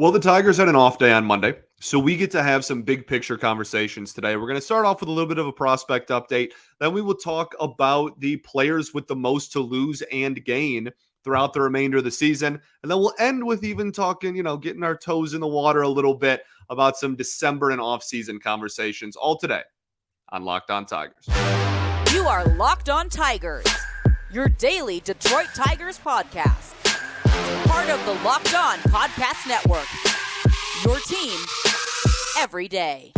Well, the Tigers had an off day on Monday, so we get to have some big picture conversations today. We're going to start off with a little bit of a prospect update. Then we will talk about the players with the most to lose and gain throughout the remainder of the season. And then we'll end with even talking, getting our toes in the water a little bit about some December and off-season conversations, all today on Locked On Tigers. You are Locked On Tigers, your daily Detroit Tigers podcast. Part of the Locked On Podcast Network, your team every day.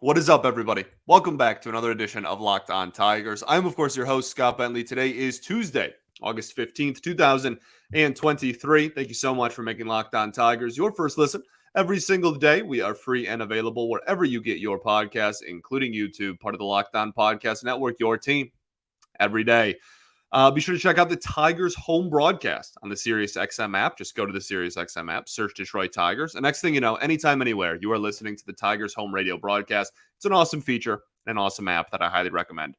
What is up, everybody? Welcome back to another edition of Locked On Tigers. I'm, of course, your host, Scott Bentley. Today is Tuesday, August 15th, 2023. Thank you so much for making Locked On Tigers your first listen every single day. We are free and available wherever you get your podcasts, including YouTube, part of the Locked On Podcast Network, your team every day. Be sure to check out the Tigers home broadcast on the SiriusXM app. Just go to the SiriusXM app, search Detroit Tigers. And next thing you know, anytime, anywhere, you are listening to the Tigers home radio broadcast. It's an awesome feature, an awesome app that I highly recommend.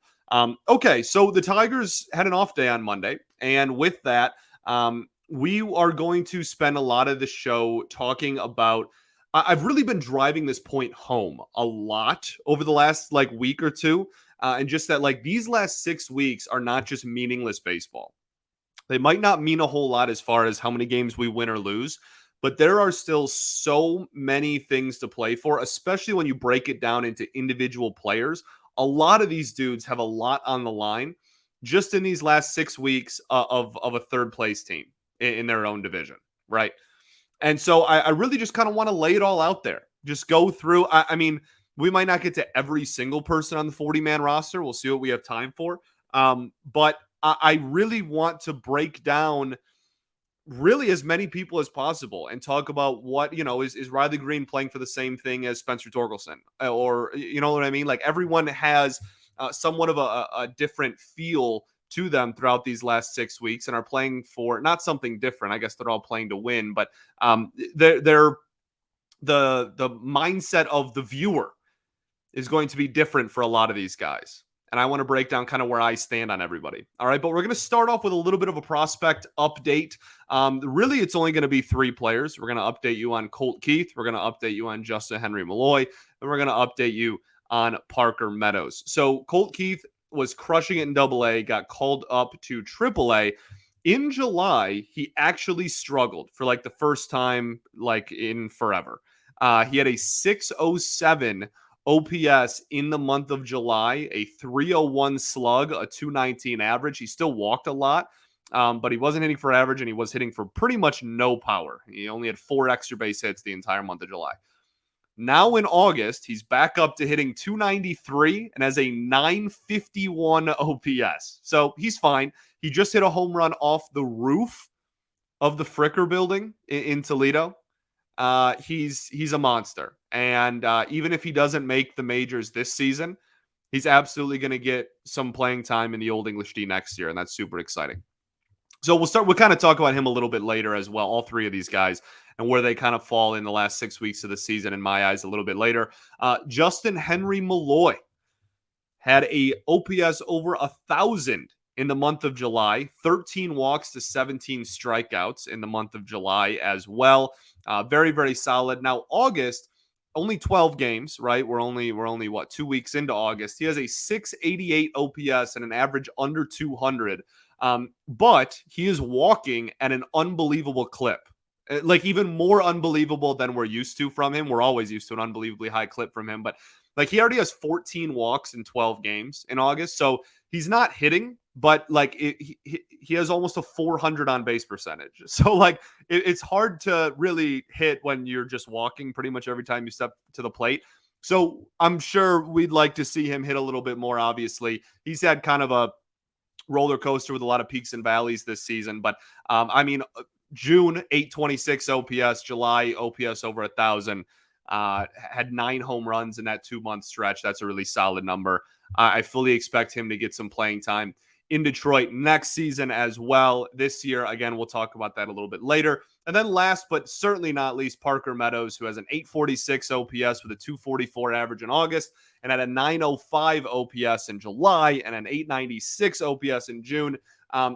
Okay, so the Tigers had an off day on Monday. And with that, we are going to spend a lot of the show talking about I've really been driving this point home a lot over the last week or two. And just that these last 6 weeks are not just meaningless baseball. They might not mean a whole lot as far as how many games we win or lose, but there are still so many things to play for, especially when you break it down into individual players. A lot of these dudes have a lot on the line just in these last 6 weeks of a third place team in their own division, right? And so I really just kind of want to lay it all out there. Just go through. I mean, we might not get to every single person on the 40-man roster. We'll see what we have time for. But I really want to break down really as many people as possible and talk about what, is Riley Green playing for the same thing as Spencer Torkelson? Or, you know what I mean? Everyone has somewhat of a different feel to them throughout these last 6 weeks and are playing for not something different. I guess they're all playing to win, but they're the mindset of the viewer is going to be different for a lot of these guys. And I want to break down kind of where I stand on everybody. All right, but we're going to start off with a little bit of a prospect update. Really, it's only going to be 3 players. We're going to update you on Colt Keith. We're going to update you on Justyn-Henry Malloy. And we're going to update you on Parker Meadows. So Colt Keith was crushing it in AA, got called up to AAA. In July, he actually struggled for the first time in forever. He had a 607 OPS in the month of July, a 301 slug, a 219 average. He still walked a lot, but he wasn't hitting for average, and he was hitting for pretty much no power. He only had 4 extra base hits the entire month of July. Now in August, he's back up to hitting 293 and has a 951 OPS. So he's fine. He just hit a home run off the roof of the Fricker building in Toledo. He's a monster. And even if he doesn't make the majors this season, he's absolutely going to get some playing time in the Old English D next year. And that's super exciting. So we'll kind of talk about him a little bit later as well. All 3 of these guys and where they kind of fall in the last 6 weeks of the season, in my eyes, a little bit later. Justyn-Henry Malloy had a OPS over 1,000 in the month of July, 13 walks to 17 strikeouts in the month of July as well. Very, very solid. Now, August, only 12 games, right? We're only 2 weeks into August. He has a 688 OPS and an average under 200. But he is walking at an unbelievable clip. Even more unbelievable than we're used to from him. We're always used to an unbelievably high clip from him, but he already has 14 walks in 12 games in August. So he's not hitting, but he has almost a 400 on base percentage. So it's hard to really hit when you're just walking pretty much every time you step to the plate. So I'm sure we'd like to see him hit a little bit more. Obviously, he's had kind of a roller coaster with a lot of peaks and valleys this season, but June 826 OPS, July OPS over 1,000. Had 9 home runs in that 2-month stretch. That's a really solid number. I fully expect him to get some playing time in Detroit next season as well. This year, again, we'll talk about that a little bit later. And then last but certainly not least, Parker Meadows, who has an 846 OPS with a 244 average in August and had a 905 OPS in July and an 896 OPS in June.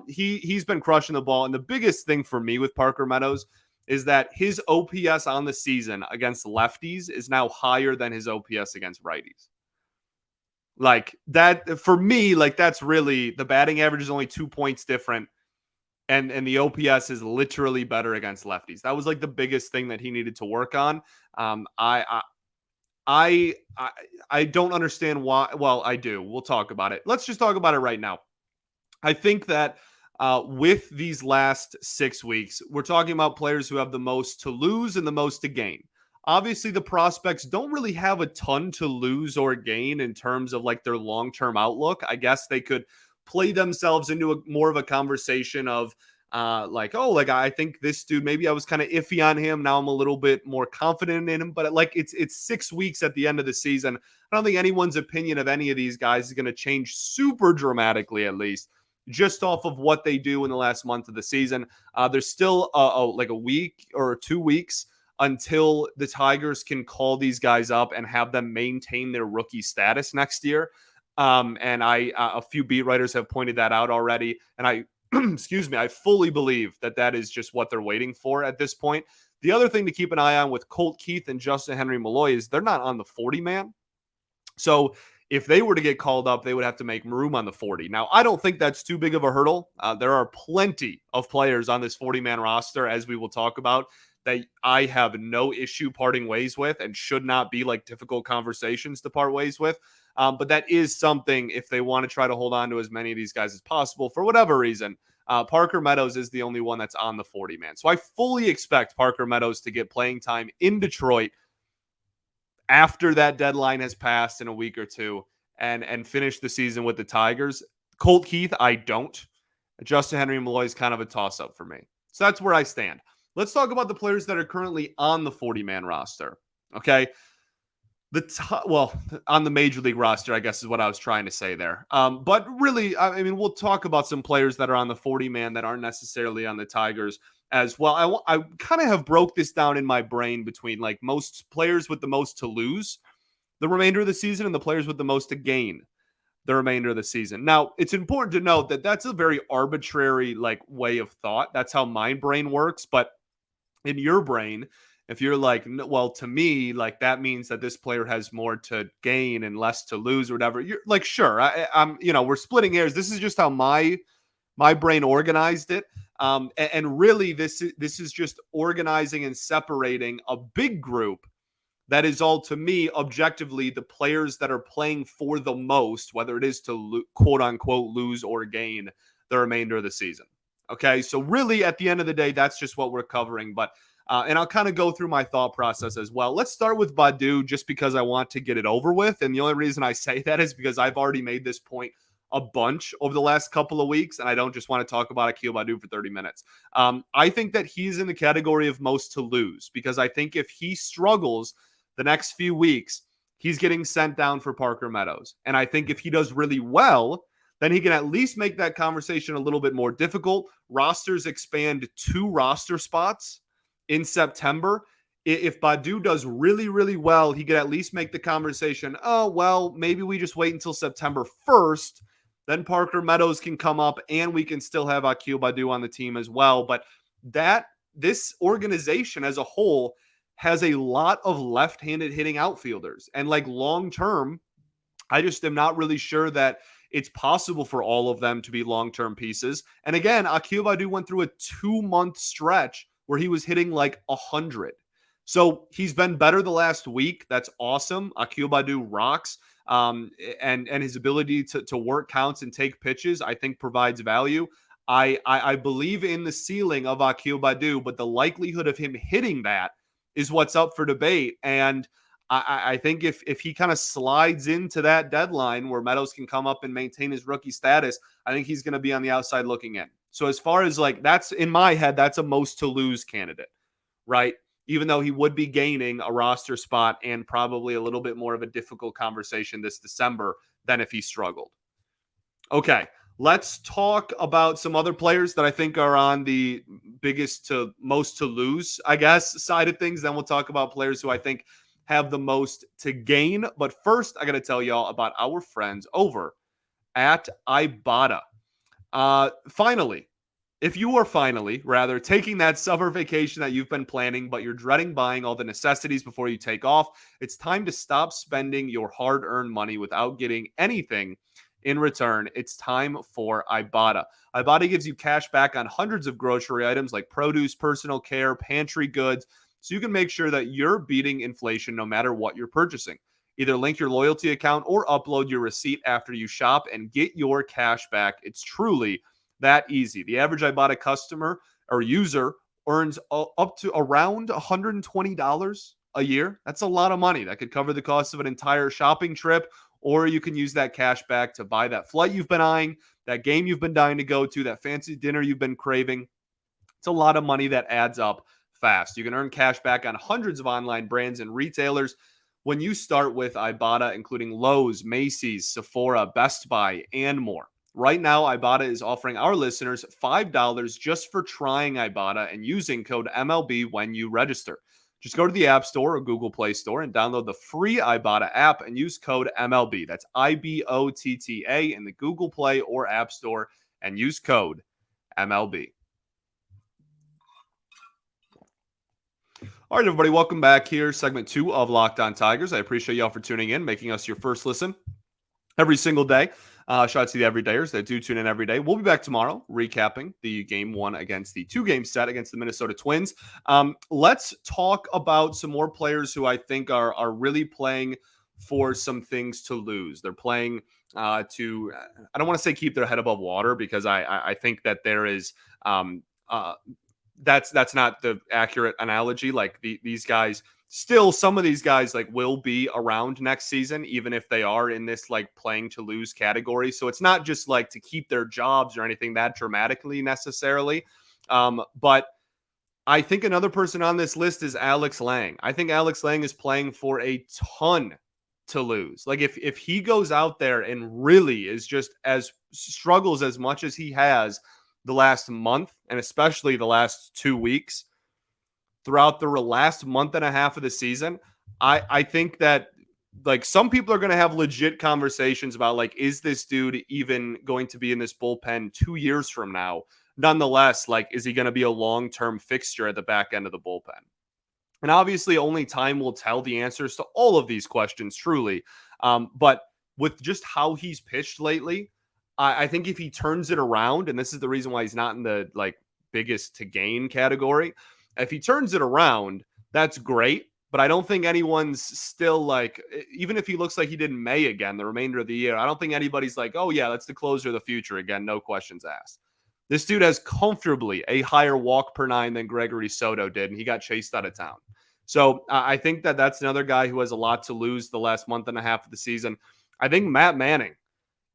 He's been crushing the ball. And the biggest thing for me with Parker Meadows is that his OPS on the season against lefties is now higher than his OPS against righties. Like that, for me, like that's really, the batting average is only 2 points different. And the OPS is literally better against lefties. That was like the biggest thing that he needed to work on. I don't understand why. Well, I do. We'll talk about it. Let's just talk about it right now. I think that with these last 6 weeks, we're talking about players who have the most to lose and the most to gain. Obviously, the prospects don't really have a ton to lose or gain in terms of like their long-term outlook. I guess they could play themselves into more of a conversation of like, oh, like I think this dude, maybe I was kind of iffy on him. Now I'm a little bit more confident in him. But like it's 6 weeks at the end of the season. I don't think anyone's opinion of any of these guys is going to change super dramatically, at least just off of what they do in the last month of the season. There's still like a week or 2 weeks until the Tigers can call these guys up and have them maintain their rookie status next year. And a few beat writers have pointed that out already. And I, excuse me, I fully believe that that is just what they're waiting for at this point. The other thing to keep an eye on with Colt Keith and Justyn-Henry Malloy is they're not on the 40 man. So if they were to get called up, they would have to make room on the 40. Now, I don't think that's too big of a hurdle. There are plenty of players on this 40-man roster, as we will talk about, that I have no issue parting ways with and should not be like difficult conversations to part ways with. But that is something, if they want to try to hold on to as many of these guys as possible, for whatever reason, Parker Meadows is the only one that's on the 40-man. So I fully expect Parker Meadows to get playing time in Detroit after that deadline has passed in a week or two and finish the season with the Tigers. Colt Keith, I don't. Justyn-Henry Malloy is kind of a toss-up for me. So that's where I stand. Let's talk about the players that are currently on the 40-man roster. Okay. On the major league roster, I guess is what I was trying to say there. But really, I mean, we'll talk about some players that are on the 40-man that aren't necessarily on the Tigers as well. I kind of have broke this down in my brain between like most players with the most to lose the remainder of the season and the players with the most to gain the remainder of the season. Now, it's important to note that that's a very arbitrary like way of thought. That's how my brain works. But in your brain, if you're like, well, to me, like that means that this player has more to gain and less to lose or whatever. You're like, sure, I'm, we're splitting hairs. This is just how my brain organized it. And really, this is just organizing and separating a big group that is all, to me, objectively, the players that are playing for the most, whether it is to quote unquote lose or gain the remainder of the season. Okay, so really, at the end of the day, that's just what we're covering. But and I'll kind of go through my thought process as well. Let's start with Baddoo just because I want to get it over with. And the only reason I say that is because I've already made this point a bunch over the last couple of weeks, and I don't just want to talk about Akil Baddoo for 30 minutes. I think that he's in the category of most to lose because I think if he struggles the next few weeks, he's getting sent down for Parker Meadows. And I think if he does really well, then he can at least make that conversation a little bit more difficult. Rosters expand 2 roster spots in September. If Baddoo does really, really well, he could at least make the conversation, oh, well, maybe we just wait until September 1st. Then Parker Meadows can come up and we can still have Akil Baddoo on the team as well. But this organization as a whole has a lot of left-handed hitting outfielders. And like long-term, I just am not really sure that it's possible for all of them to be long-term pieces. And again, Akil Baddoo went through a 2-month stretch where he was hitting like 100. So he's been better the last week. That's awesome. Akil Baddoo rocks. And his ability to work counts and take pitches, I think provides value. I believe in the ceiling of Akil Baddoo, but the likelihood of him hitting that is what's up for debate. And I think if he kind of slides into that deadline where Meadows can come up and maintain his rookie status, I think he's going to be on the outside looking in. So as far as like, that's in my head, that's a most to lose candidate, right? Even though he would be gaining a roster spot and probably a little bit more of a difficult conversation this December than if he struggled. Okay, Let's talk about some other players that I think are on the biggest to most to lose, I guess, side of things. Then we'll talk about players who I think have the most to gain. But first, I got to tell y'all about our friends over at Ibotta. Finally, if you are finally, rather, taking that summer vacation that you've been planning, but you're dreading buying all the necessities before you take off, it's time to stop spending your hard earned money without getting anything in return. It's time for Ibotta. Ibotta gives you cash back on hundreds of grocery items like produce, personal care, pantry goods, so you can make sure that you're beating inflation no matter what you're purchasing. Either link your loyalty account or upload your receipt after you shop and get your cash back. It's truly that easy. The average Ibotta customer or user earns up to around $120 a year. That's a lot of money. That could cover the cost of an entire shopping trip, or you can use that cash back to buy that flight you've been eyeing, that game you've been dying to go to, that fancy dinner you've been craving. It's a lot of money that adds up fast. You can earn cash back on hundreds of online brands and retailers when you start with Ibotta, including Lowe's, Macy's, Sephora, Best Buy, and more. Right now, Ibotta is offering our listeners $5 just for trying Ibotta and using code MLB when you register. Just go to the App Store or Google Play Store and download the free Ibotta app and use code MLB. That's IBOTTA in the Google Play or App Store and use code MLB. All right, everybody, welcome back here. Segment 2 of Locked On Tigers. I appreciate y'all for tuning in, making us your first listen every single day. Shout out to the everydayers that do tune in every day. We'll be back tomorrow recapping the game 1 against the 2-game set against the Minnesota Twins. Let's talk about some more players who I think are really playing for some things to lose. They're playing I don't want to say keep their head above water, because I think that there is that's not the accurate analogy. Like these guys, still some of these guys like will be around next season, even if they are in this like playing to lose category. So it's not just like to keep their jobs or anything that dramatically necessarily. But I think another person on this list is Alex Lang. I think Alex Lang is playing for a ton to lose. Like if he goes out there and really is just as struggles as much as he has the last month, and especially the last 2 weeks throughout the last month and a half of the season, I think that like some people are going to have legit conversations about like, is this dude even going to be in this bullpen 2 years from now? Nonetheless, like, is he going to be a long-term fixture at the back end of the bullpen? And obviously only time will tell the answers to all of these questions, truly. But with just how he's pitched lately, I think if he turns it around, and this is the reason why he's not in the like biggest to gain category, if he turns it around, that's great. But I don't think anyone's still like, even if he looks like he did in May again, the remainder of the year, I don't think anybody's like, oh yeah, that's the closer of the future again. No questions asked. This dude has comfortably a higher walk per 9 than Gregory Soto did, and he got chased out of town. So I think that that's another guy who has a lot to lose the last month and a half of the season. I think Matt Manning,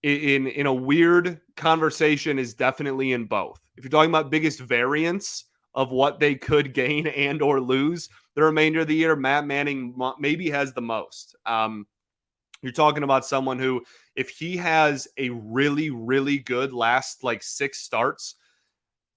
in a weird conversation, is definitely in both. If you're talking about biggest variance of what they could gain and or lose the remainder of the year, Matt Manning maybe has the most. You're talking about someone who, if he has a really, really good last like 6 starts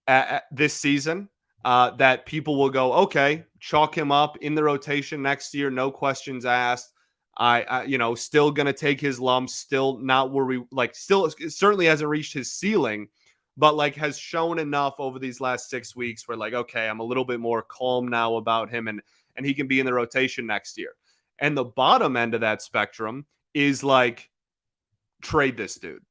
at this season, that people will go, okay, chalk him up in the rotation next year, no questions asked. I still going to take his lumps, still not where we like, still certainly hasn't reached his ceiling, but like has shown enough over these last 6 weeks where like, okay, I'm a little bit more calm now about him, and he can be in the rotation next year. And the bottom end of that spectrum is like, trade this dude.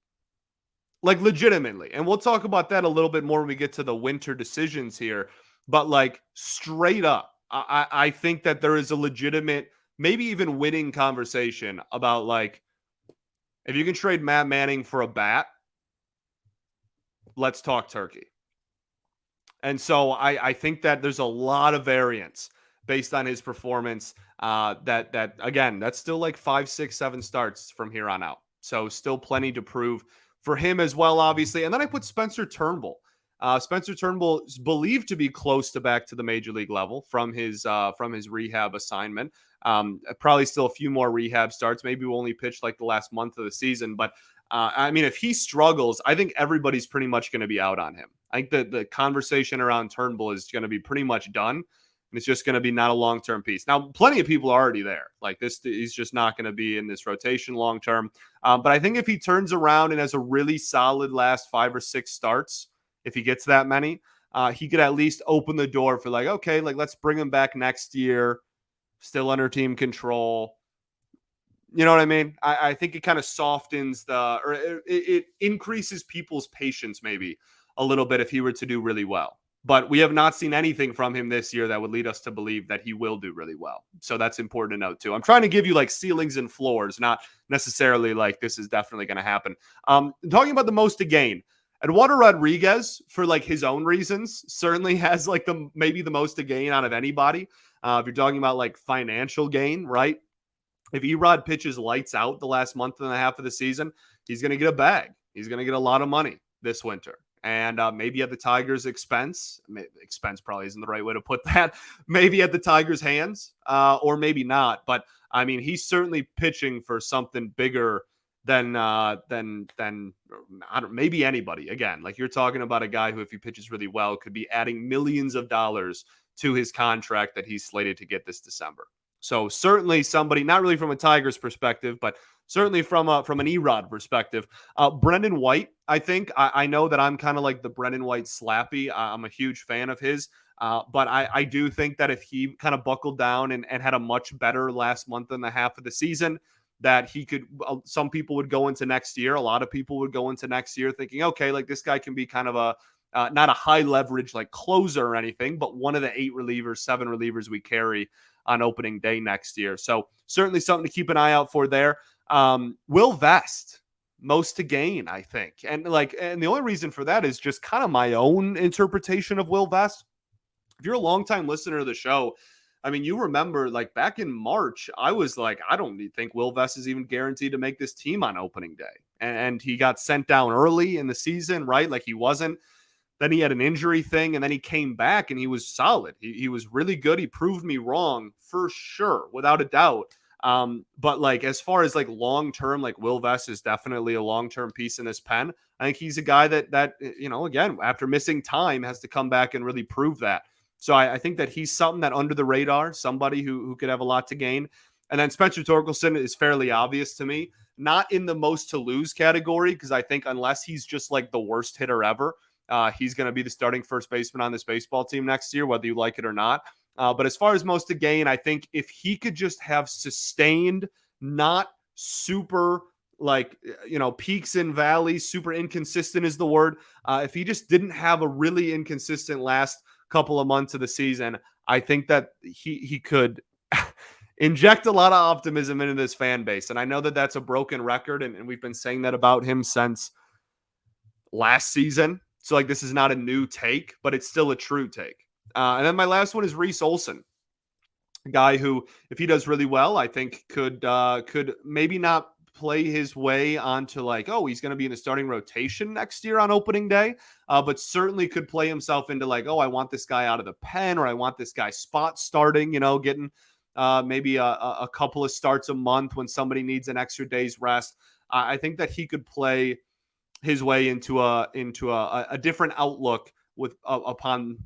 Like legitimately. And we'll talk about that a little bit more when we get to the winter decisions here. But like straight up, I think that there is a legitimate, maybe even winning conversation about like, if you can trade Matt Manning for a bat, let's talk turkey. And so I think that there's a lot of variance based on his performance. That again, that's still like 5, 6, 7 starts from here on out. So still plenty to prove for him as well, obviously. And then I put Spencer Turnbull. Spencer Turnbull is believed to be close to back to the major league level from his rehab assignment. Probably still a few more rehab starts. Maybe we'll only pitch like the last month of the season, but I mean, if he struggles, I think everybody's pretty much going to be out on him. I think that the conversation around Turnbull is going to be pretty much done. And it's just going to be not a long-term piece. Now, plenty of people are already there. Like this, he's just not going to be in this rotation long-term. But I think if he turns around and has a really solid last 5 or 6 starts, if he gets that many, he could at least open the door for like, okay, like let's bring him back next year, still under team control. You know what I mean? I think it kind of softens or it increases people's patience maybe a little bit if he were to do really well. But we have not seen anything from him this year that would lead us to believe that he will do really well. So that's important to note too. I'm trying to give you like ceilings and floors, not necessarily like this is definitely going to happen. Talking about the most to gain, Eduardo Rodriguez, for like his own reasons, certainly has like maybe the most to gain out of anybody. If you're talking about like financial gain, right? If Erod pitches lights out the last month and a half of the season, he's going to get a bag. He's going to get a lot of money this winter. And maybe at the Tigers' expense. Expense probably isn't the right way to put that. Maybe at the Tigers' hands, or maybe not. But I mean, he's certainly pitching for something bigger than maybe anybody. Again, like you're talking about a guy who, if he pitches really well, could be adding millions of dollars to his contract that he's slated to get this December. So certainly somebody, not really from a Tigers perspective, but certainly from an Erod perspective. Brendan White, I think. I know that I'm kind of like the Brendan White slappy. I'm a huge fan of his. But I do think that if he kind of buckled down and had a much better last month and a half of the season, that he could, some people would go into next year. A lot of people would go into next year thinking, okay, like this guy can be kind of not a high leverage like closer or anything, but one of the 7 relievers we carry on opening day next year. So certainly something to keep an eye out for there. Will Vest, most to gain, I think. And the only reason for that is just kind of my own interpretation of Will Vest. If you're a longtime listener of the show, I mean, you remember like back in March, I was like, I don't think Will Vest is even guaranteed to make this team on opening day. And he got sent down early in the season, right? Like he wasn't. Then he had an injury thing, and then he came back, and he was solid. He was really good. He proved me wrong for sure, without a doubt. But like as far as like long term, like Will Vest is definitely a long term piece in this pen. I think he's a guy that again, after missing time, has to come back and really prove that. So I think that he's something that under the radar, somebody who could have a lot to gain. And then Spencer Torkelson is fairly obvious to me, not in the most to lose category, because I think unless he's just like the worst hitter ever, he's going to be the starting first baseman on this baseball team next year, whether you like it or not. But as far as most to gain, I think if he could just have sustained, not super peaks and valleys, super inconsistent is the word. If he just didn't have a really inconsistent last couple of months of the season, I think that he could inject a lot of optimism into this fan base. And I know that that's a broken record, and we've been saying that about him since last season. So like this is not a new take, but it's still a true take. And then my last one is Reese Olson, a guy who, if he does really well, I think could maybe not play his way onto like, oh, he's going to be in the starting rotation next year on opening day, but certainly could play himself into like, oh, I want this guy out of the pen, or I want this guy spot starting, getting maybe a couple of starts a month when somebody needs an extra day's rest. I think that he could play his way into a different outlook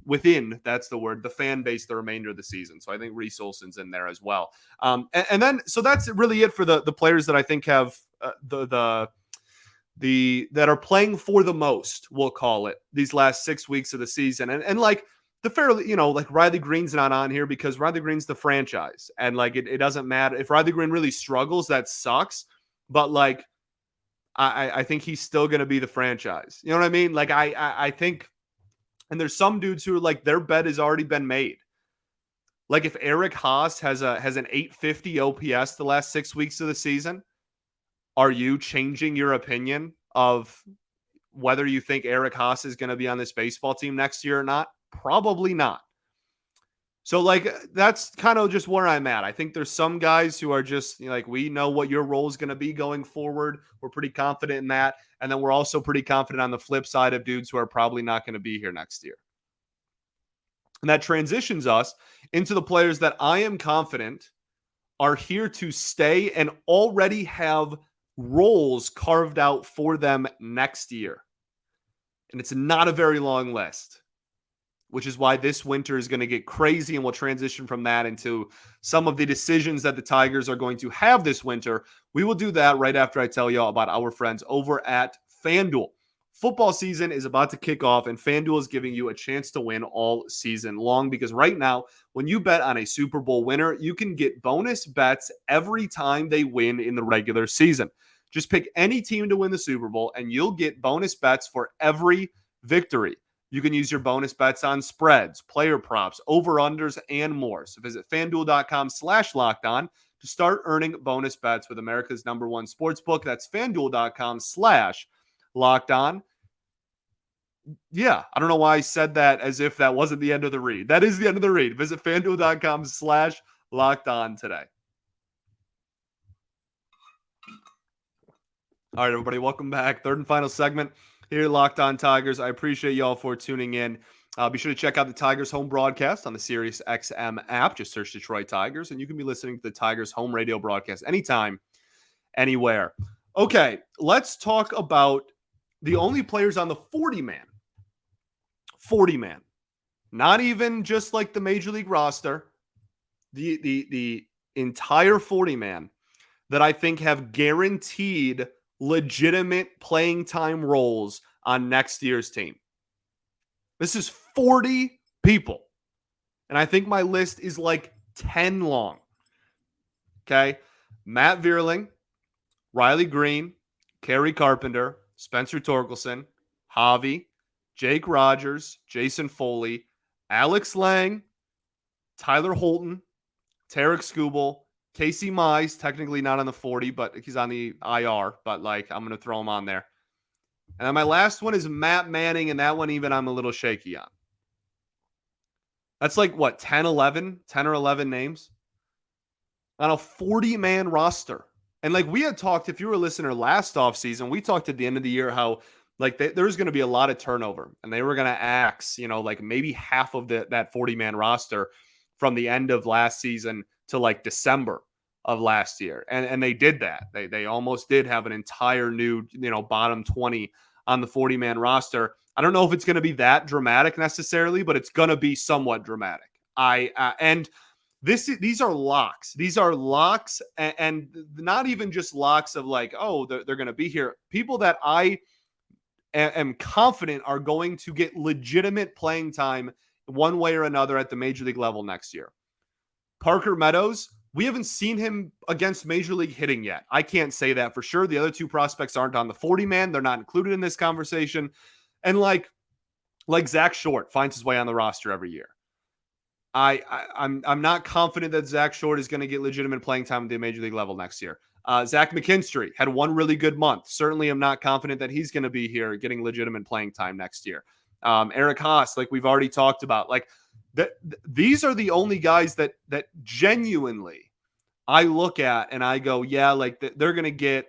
within that's the word, the fan base, the remainder of the season. So I think Reese Olson's in there as well. And then so that's really it for the players that I think have that are playing for the most, we'll call it, these last 6 weeks of the season. And like the fairly, like Riley Green's not on here because Riley Green's the franchise, and like it doesn't matter if Riley Green really struggles, that sucks. But like I think he's still going to be the franchise. You know what I mean? Like I think, and there's some dudes who are like their bet has already been made. Like if Eric Haas has an 850 OPS the last 6 weeks of the season, are you changing your opinion of whether you think Eric Haas is going to be on this baseball team next year or not? Probably not. So like that's kind of just where I'm at. I think there's some guys who are just like, we know what your role is going to be going forward. We're pretty confident in that. And then we're also pretty confident on the flip side of dudes who are probably not going to be here next year. And that transitions us into the players that I am confident are here to stay and already have roles carved out for them next year. And it's not a very long list, which is why this winter is going to get crazy, and we'll transition from that into some of the decisions that the Tigers are going to have this winter. We will do that right after I tell you all about our friends over at FanDuel. Football season is about to kick off, and FanDuel is giving you a chance to win all season long, because right now, when you bet on a Super Bowl winner, you can get bonus bets every time they win in the regular season. Just pick any team to win the Super Bowl, and you'll get bonus bets for every victory. You can use your bonus bets on spreads, player props, over-unders, and more. So visit FanDuel.com/LockedOn to start earning bonus bets with America's #1 sportsbook. That's FanDuel.com/LockedOn. Yeah, I don't know why I said that as if that wasn't the end of the read. That is the end of the read. Visit FanDuel.com/LockedOn today. All right, everybody, welcome back. Third and final segment here at Locked On Tigers. I appreciate y'all for tuning in. Be sure to check out the Tigers home broadcast on the Sirius XM app. Just search Detroit Tigers, and you can be listening to the Tigers home radio broadcast anytime, anywhere. Okay, let's talk about the only players on the 40-man. 40-man. Not even just like the Major League roster. The entire 40-man that I think have guaranteed legitimate playing time roles on next year's team. This is 40 people. And I think my list is like 10 long. Okay. Matt Vierling, Riley Green, Kerry Carpenter, Spencer Torkelson, Javi, Jake Rogers, Jason Foley, Alex Lang, Tyler Holton, Tarek Skubal, Casey Mize, technically not on the 40, but he's on the IR, but like I'm going to throw him on there. And then my last one is Matt Manning, and that one even I'm a little shaky on. That's like what, 10 or 11 names on a 40-man roster. And like we had talked, if you were a listener last offseason, we talked at the end of the year how like there was going to be a lot of turnover, and they were going to axe, like maybe half of that 40-man roster from the end of last season to like December of last year. And they did that. They almost did have an entire new, bottom 20 on the 40-man roster. I don't know if it's going to be that dramatic necessarily, but it's going to be somewhat dramatic. These are locks. These are locks, and not even just locks of like, oh, they're going to be here. People that I am confident are going to get legitimate playing time one way or another at the major league level next year. Parker Meadows, we haven't seen him against major league hitting yet. I can't say that for sure. The other two prospects aren't on the 40-man. They're not included in this conversation. And like Zach Short finds his way on the roster every year. I'm not confident that Zach Short is going to get legitimate playing time at the major league level next year. Zach McKinstry had one really good month. Certainly am not confident that he's going to be here getting legitimate playing time next year. Eric Haas, like we've already talked about, like these are the only guys that genuinely I look at and I go, yeah, like they're going to get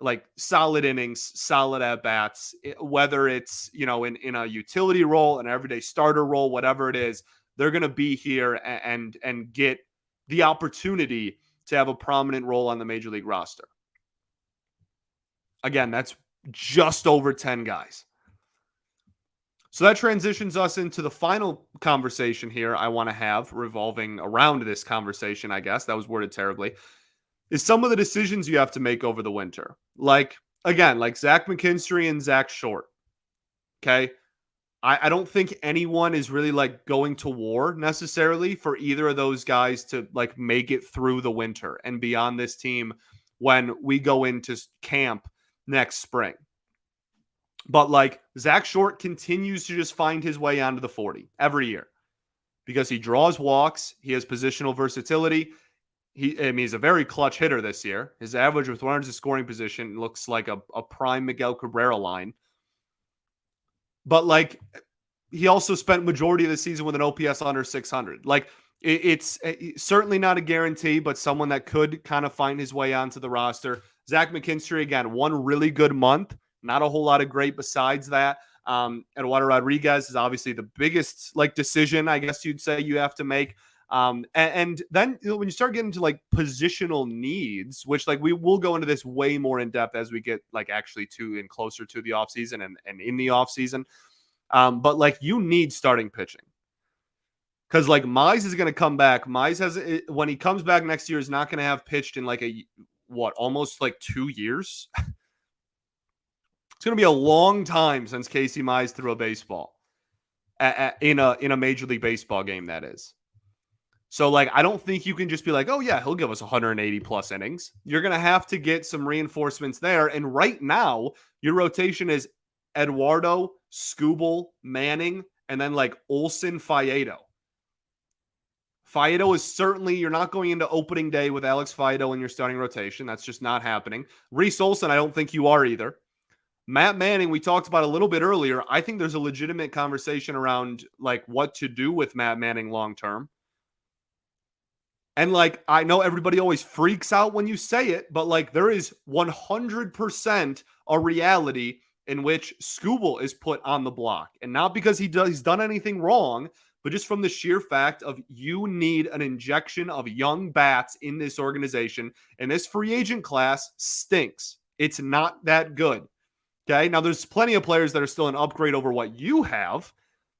like solid innings, solid at-bats, whether it's, in a utility role, an everyday starter role, whatever it is, they're going to be here and get the opportunity to have a prominent role on the major league roster. Again, that's just over 10 guys. So that transitions us into the final conversation here I want to have revolving around this conversation, I guess. That was worded terribly. Is some of the decisions you have to make over the winter. Like Zach McKinstry and Zach Short. Okay? I don't think anyone is really like going to war necessarily for either of those guys to like make it through the winter and be on this team when we go into camp next spring. But like Zach Short continues to just find his way onto the 40 every year because he draws walks. He has positional versatility. He's a very clutch hitter this year. His average with runners in scoring position looks like a prime Miguel Cabrera line. But like he also spent majority of the season with an OPS under 600. Like it's certainly not a guarantee, but someone that could kind of find his way onto the roster. Zach McKinstry, again, one really good month. Not a whole lot of great besides that. Eduardo Rodriguez is obviously the biggest like decision, I guess you'd say, you have to make. And then when you start getting to like positional needs, which like we will go into this way more in depth as we get like actually to and closer to the offseason and in the offseason. But like you need starting pitching. Because like Mize is going to come back. Mize has when he comes back next year is not going to have pitched in like almost like 2 years. It's going to be a long time since Casey Mize threw a baseball in a Major League Baseball game. That is. So like I don't think you can just be like, oh yeah, he'll give us 180 plus innings. You're going to have to get some reinforcements there. And right now your rotation is Eduardo, Skubal, Manning, and then like Olson, Faedo. Faedo is certainly, you're not going into opening day with Alex Faedo in your starting rotation. That's just not happening. Reese Olson, I don't think you are either. Matt Manning, we talked about a little bit earlier. I think there's a legitimate conversation around like what to do with Matt Manning long term. And like, I know everybody always freaks out when you say it, but like there is 100% a reality in which Skubal is put on the block. And not because he's done anything wrong, but just from the sheer fact of you need an injection of young bats in this organization. And this free agent class stinks. It's not that good. Okay. Now there's plenty of players that are still an upgrade over what you have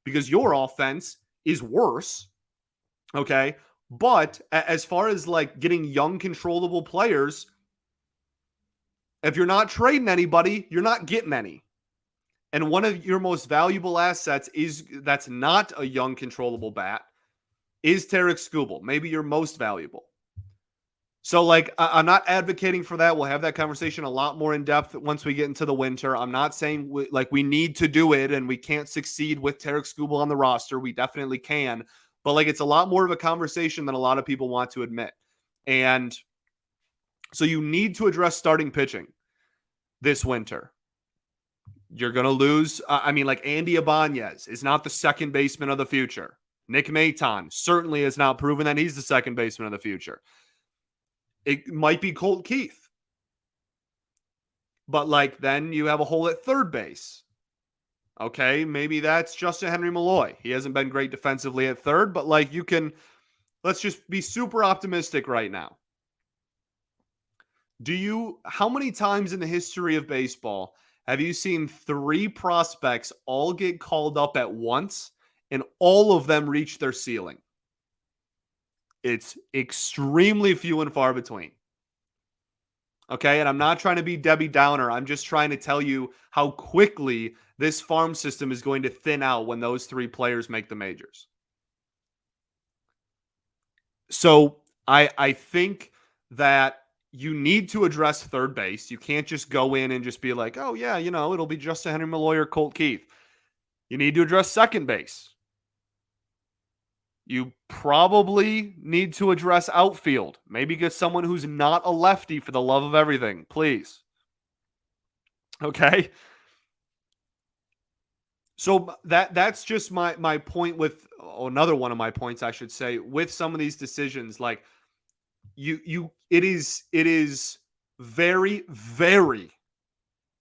because your offense is worse. Okay. But as far as like getting young, controllable players, if you're not trading anybody, you're not getting any. And one of your most valuable assets that's not a young, controllable bat is Tarek Skubal. Maybe your most valuable. So, like, I'm not advocating for that. We'll have that conversation a lot more in depth once we get into the winter. I'm not saying we need to do it and we can't succeed with Tarek Skubal on the roster. We definitely can. But, like, it's a lot more of a conversation than a lot of people want to admit. And so you need to address starting pitching this winter. You're going to lose. Like Andy Ibanez is not the second baseman of the future. Nick Maton certainly has not proven that he's the second baseman of the future. It might be Colt Keith. But like then you have a hole at third base. Okay, maybe that's Justyn-Henry Malloy. He hasn't been great defensively at third, but like let's just be super optimistic right now. How many times in the history of baseball have you seen 3 prospects all get called up at once and all of them reach their ceiling? It's extremely few and far between. Okay, and I'm not trying to be Debbie Downer. I'm just trying to tell you how quickly this farm system is going to thin out when those 3 players make the majors. So I think that you need to address third base. You can't just go in and just be like, oh, yeah, it'll be Justyn-Henry Malloy or Colt Keith. You need to address second base. You probably need to address outfield. Maybe get someone who's not a lefty for the love of everything, please. Okay? So that's just my point with another one of my points, I should say, with some of these decisions. Like it is very, very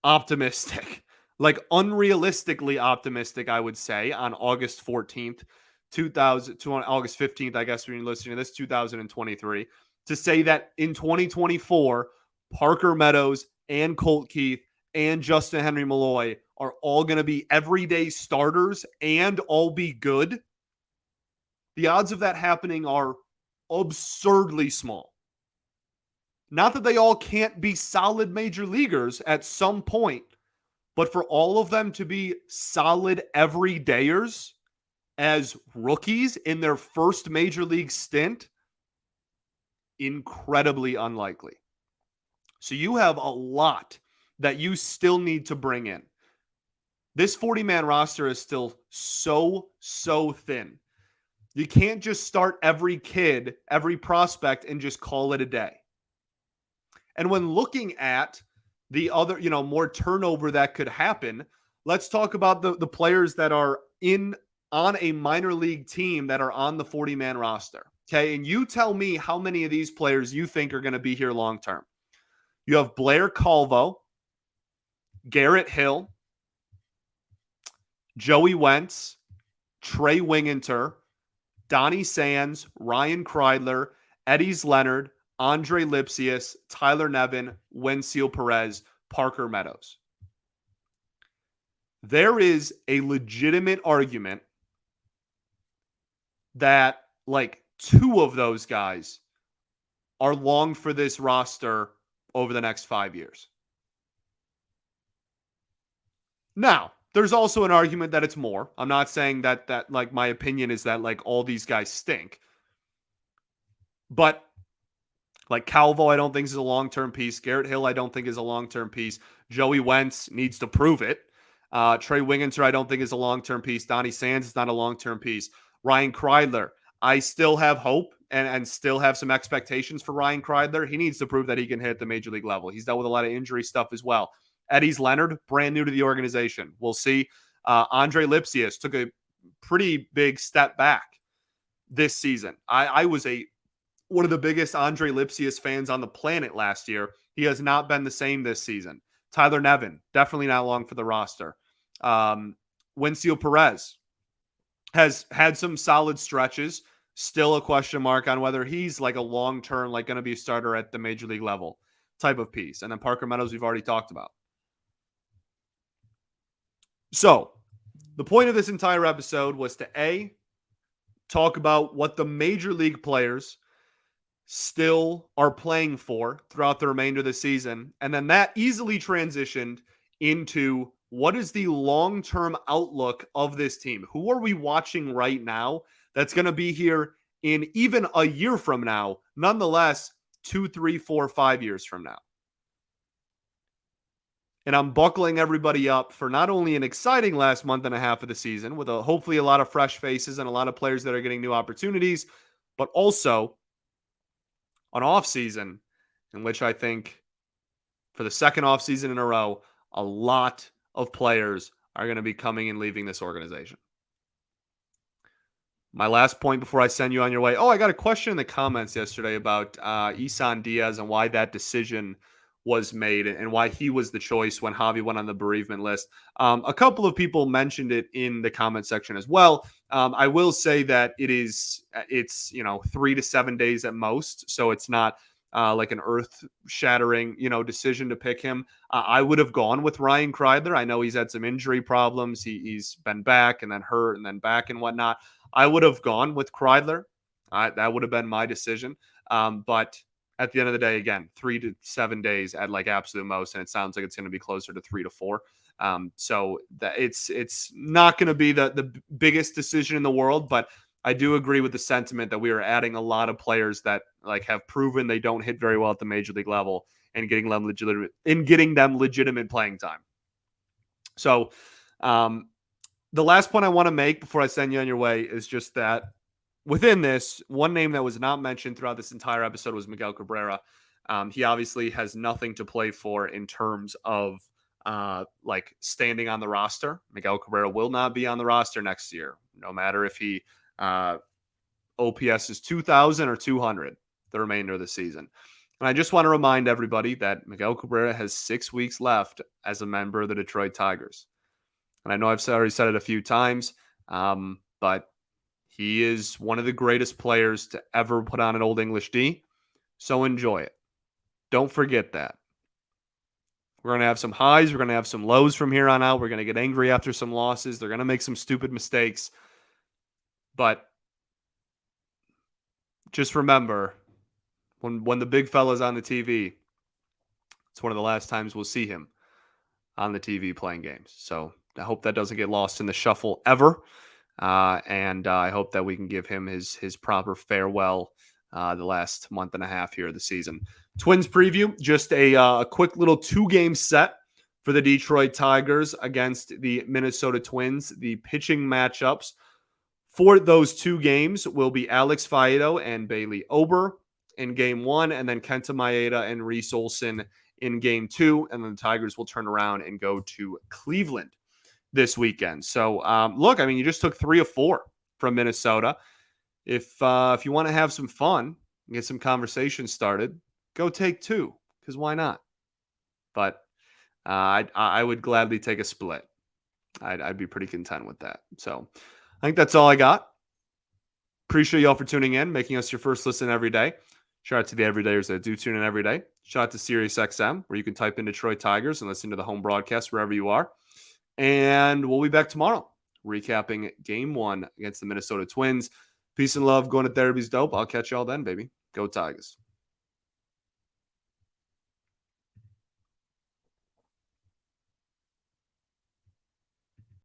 optimistic, like unrealistically optimistic, I would say, on August 14th, on August 15th, I guess when you're listening to this, 2023, to say that in 2024, Parker Meadows and Colt Keith and Justyn-Henry Malloy are all going to be everyday starters and all be good. The odds of that happening are absurdly small. Not that they all can't be solid major leaguers at some point, but for all of them to be solid everydayers as rookies in their first major league stint, incredibly unlikely. So you have a lot that you still need to bring in. This 40-man roster is still so thin. You can't just start every kid, every prospect, and just call it a day. And when looking at the other, more turnover that could happen, let's talk about the players that are on a minor league team that are on the 40-man roster. Okay, and you tell me how many of these players you think are going to be here long term. You have Blair Calvo, Garrett Hill, Joey Wentz, Trey Winginter, Donnie Sands, Ryan Kreidler, Eddys Leonard, Andre Lipsius, Tyler Nevin, Wensiel Perez, Parker Meadows. There is a legitimate argument that like two of those guys are long for this roster over the next 5 years. Now, there's also an argument that it's more. I'm not saying that like my opinion is that like all these guys stink. But like Calvo, I don't think is a long-term piece. Garrett Hill, I don't think is a long-term piece. Joey Wentz needs to prove it. Trey Wingenter, I don't think is a long-term piece. Donnie Sands is not a long-term piece. Ryan Kreidler, I still have hope and still have some expectations for Ryan Kreidler. He needs to prove that he can hit the major league level. He's dealt with a lot of injury stuff as well. Eddys Leonard, brand new to the organization. We'll see. Andre Lipsius took a pretty big step back this season. I was one of the biggest Andre Lipsius fans on the planet last year. He has not been the same this season. Tyler Nevin, definitely not long for the roster. Wensiel Perez has had some solid stretches. Still a question mark on whether he's like a long-term, like going to be a starter at the major league level type of piece. And then Parker Meadows, we've already talked about. So the point of this entire episode was to talk about what the major league players still are playing for throughout the remainder of the season. And then that easily transitioned into what is the long-term outlook of this team? Who are we watching right now that's going to be here in even a year from now, nonetheless, 2, 3, 4, 5 years from now? And I'm buckling everybody up for not only an exciting last month and a half of the season with hopefully a lot of fresh faces and a lot of players that are getting new opportunities, but also an offseason in which I think for the second offseason in a row, a lot of players are going to be coming and leaving this organization. My last point before I send you on your way. Oh, I got a question in the comments yesterday about Isan Diaz and why that decision was made and why he was the choice when Javi went on the bereavement list. A couple of people mentioned it in the comment section as well. I will say that it's 3 to 7 days at most, so it's not like an earth-shattering decision to pick him. I would have gone with Ryan Kreidler. I know he's had some injury problems. He's been back and then hurt and then back and whatnot. I would have gone with Kreidler. That would have been my decision. But at the end of the day, again, 3 to 7 days at like absolute most, and it sounds like it's going to be closer to 3 to 4. So that it's not going to be the biggest decision in the world, but I do agree with the sentiment that we are adding a lot of players that like have proven they don't hit very well at the major league level and getting them legitimate playing time. So, the last point I want to make before I send you on your way is just that within this, one name that was not mentioned throughout this entire episode was Miguel Cabrera. He obviously has nothing to play for in terms of like standing on the roster. Miguel Cabrera will not be on the roster next year, no matter if he OPS is 2,000 or 200 the remainder of the season. And I just want to remind everybody that Miguel Cabrera has 6 weeks left as a member of the Detroit Tigers. And I know I've already said it a few times, but he is one of the greatest players to ever put on an Old English D. So enjoy it. Don't forget that. We're going to have some highs. We're going to have some lows from here on out. We're going to get angry after some losses. They're going to make some stupid mistakes. But just remember, when the big fella's on the TV, it's one of the last times we'll see him on the TV playing games. So I hope that doesn't get lost in the shuffle ever. And I hope that we can give him his proper farewell the last month and a half here of the season. Twins preview, just a quick little 2-game set for the Detroit Tigers against the Minnesota Twins. The pitching matchups for those 2 games will be Alex Faedo and Bailey Ober in game 1, and then Kenta Maeda and Reese Olson in game 2. And then the Tigers will turn around and go to Cleveland this weekend. So, look, I mean, you just took 3 of 4 from Minnesota. If you want to have some fun and get some conversation started, go take 2, because why not? But I would gladly take a split. I'd be pretty content with that. So I think that's all I got. Appreciate y'all for tuning in, making us your first listen every day. Shout out to the everydayers that do tune in every day. Shout out to SiriusXM, where you can type in Detroit Tigers and listen to the home broadcast wherever you are. And we'll be back tomorrow, recapping Game 1 against the Minnesota Twins. Peace and love. Going to therapy's dope. I'll catch y'all then, baby. Go Tigers.